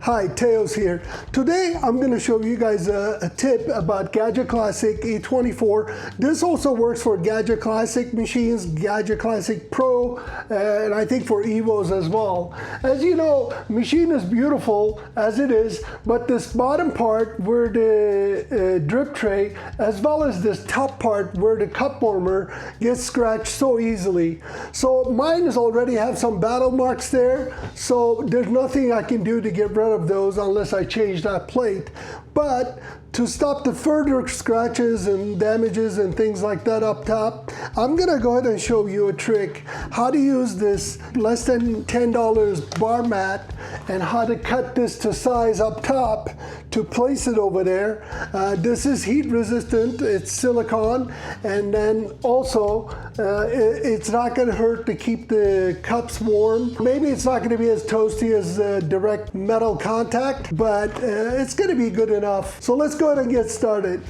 Hi, Teos here. Today I'm going to show you guys a tip about Gaggia Classic E24. This also works for Gaggia Classic machines, Gaggia Classic Pro, and I think for EVOs as well. As you know, machine is beautiful as it is, but this bottom part where the drip tray, as well as this top part where the cup warmer gets scratched so easily. So mine is already have some battle marks there, so there's nothing I can do to get rid of those unless I change that plate. But to stop the further scratches and damages and things like that up top, I'm gonna go ahead and show you a trick how to use this less than $10 bar mat and how to cut this to size up top to place it over there. This is heat resistant, it's silicone, and then also it's not gonna hurt to keep the cups warm. Maybe it's not gonna be as toasty as direct metal contact, but it's gonna be good enough. So let's go ahead and get started.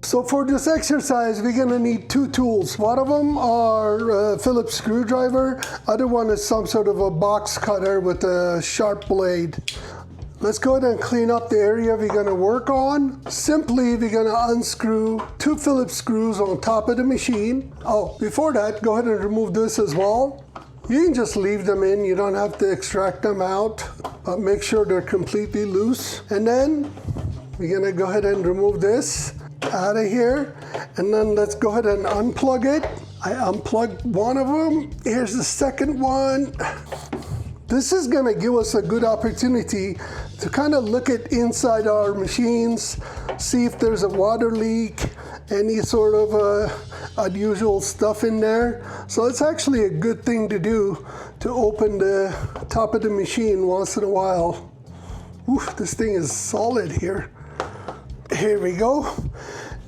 So for this exercise, we're gonna need two tools. One of them are a Phillips screwdriver. Other one is some sort of a box cutter with a sharp blade. Let's go ahead and clean up the area we're gonna work on. Simply, we're gonna unscrew two Phillips screws on top of the machine. Oh, before that, go ahead and remove this as well. You can just leave them in, you don't have to extract them out, but make sure they're completely loose. And then we're gonna go ahead and remove this out of here, and then let's go ahead and unplug it. I unplugged one of them. Here's the second one. This is gonna give us a good opportunity to kind of look at inside our machines, see if there's a water leak, any sort of unusual stuff in there. So it's actually a good thing to do to open the top of the machine once in a while. Oof, this thing is solid here. Here we go.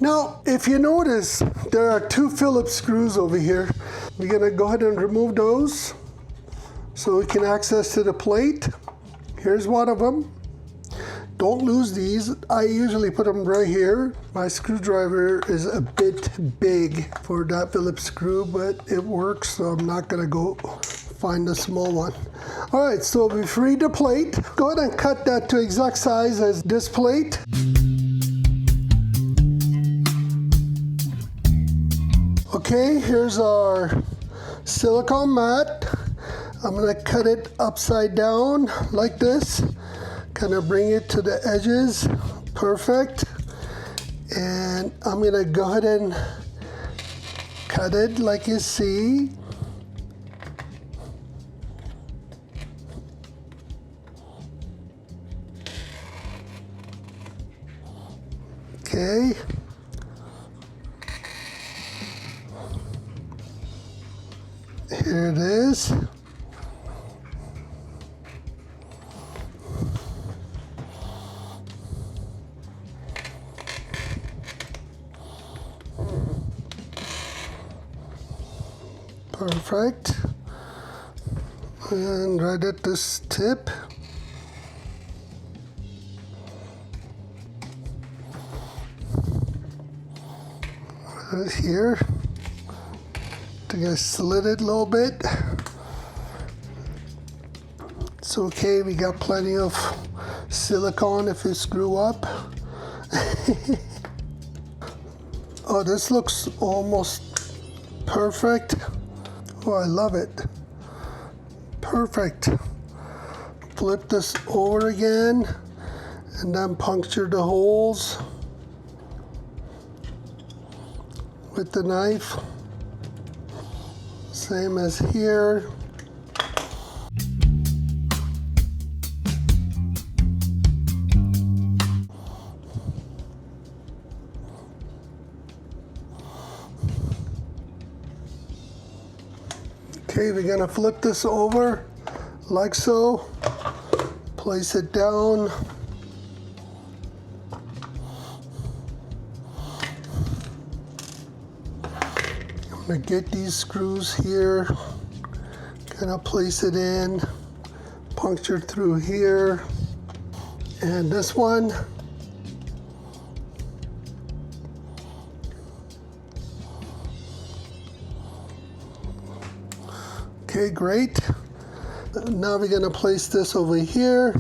Now, if you notice, there are two Phillips screws over here. We're gonna go ahead and remove those so we can access to the plate. Here's one of them. Don't lose these. I usually put them right here. My screwdriver is a bit big for that Phillips screw, but it works, so I'm not gonna go find a small one. All right, so we freed the plate. Go ahead and cut that to exact size as this plate. Okay, here's our silicone mat. I'm gonna cut it upside down like this. Kind of bring it to the edges, perfect. And I'm gonna go ahead and cut it like you see. Okay. Here it is. Perfect. And right at this tip. Right here. I think I slid it a little bit. It's okay, we got plenty of silicone if you screw up. Oh, this looks almost perfect. Oh, I love it. Perfect. Flip this over again and then puncture the holes with the knife. Same as here. Okay, we're gonna flip this over like so. Place it down. I'm gonna get these screws here, kind of place it in, puncture through here, and this one. Okay, great. Now we're gonna place this over here,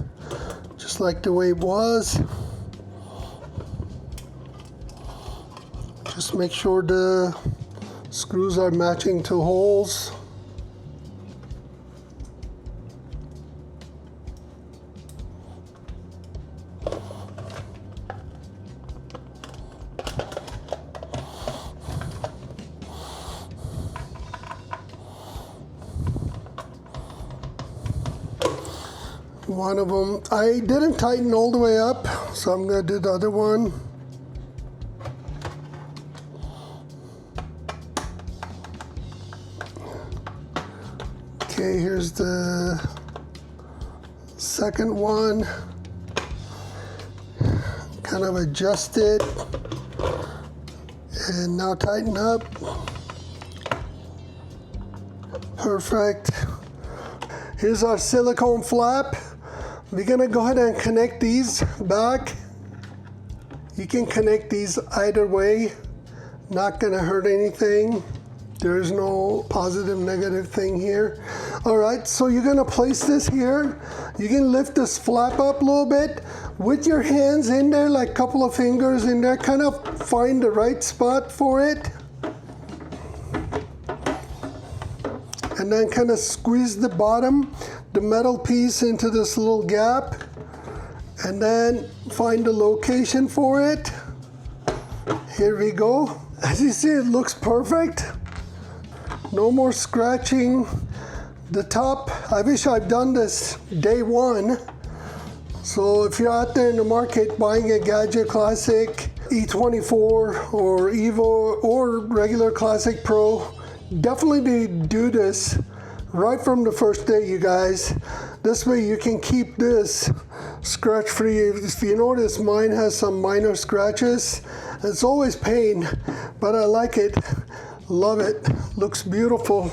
just like the way it was. Just make sure the screws are matching to holes. One of them, I didn't tighten all the way up, so I'm gonna do the other one. Okay, here's the second one. Kind of adjust it, and now tighten up. Perfect. Here's our silicone flap. We're gonna go ahead and connect these back. You can connect these either way, not gonna hurt anything. There is no positive, negative thing here. All right, so you're gonna place this here. You can lift this flap up a little bit with your hands in there, like a couple of fingers in there, kind of find the right spot for it. And then kind of squeeze the bottom, the metal piece into this little gap, and then find the location for it. Here we go. As you see, it looks perfect. No more scratching. The top, I wish I'd done this day one. So if you're out there in the market buying a Gaggia Classic E24 or EVO or regular Classic Pro, definitely do this right from the first day, you guys. This way you can keep this scratch free. If you notice, mine has some minor scratches. It's always pain, but I like it. Love it. Looks beautiful.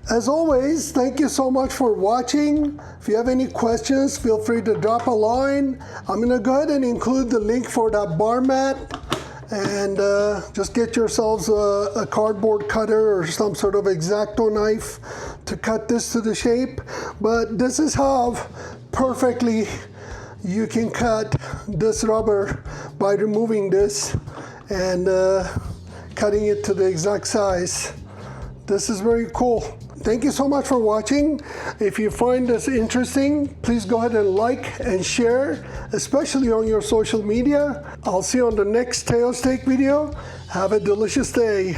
As always, thank you so much for watching. If you have any questions, feel free to drop a line. I'm gonna go ahead and include the link for that bar mat. And just get yourselves a cardboard cutter or some sort of X-Acto knife to cut this to the shape. But this is how perfectly you can cut this rubber by removing this and cutting it to the exact size. This is very cool. Thank you so much for watching. If you find this interesting, please go ahead and like and share, especially on your social media. I'll see you on the next tail steak video. Have a delicious day.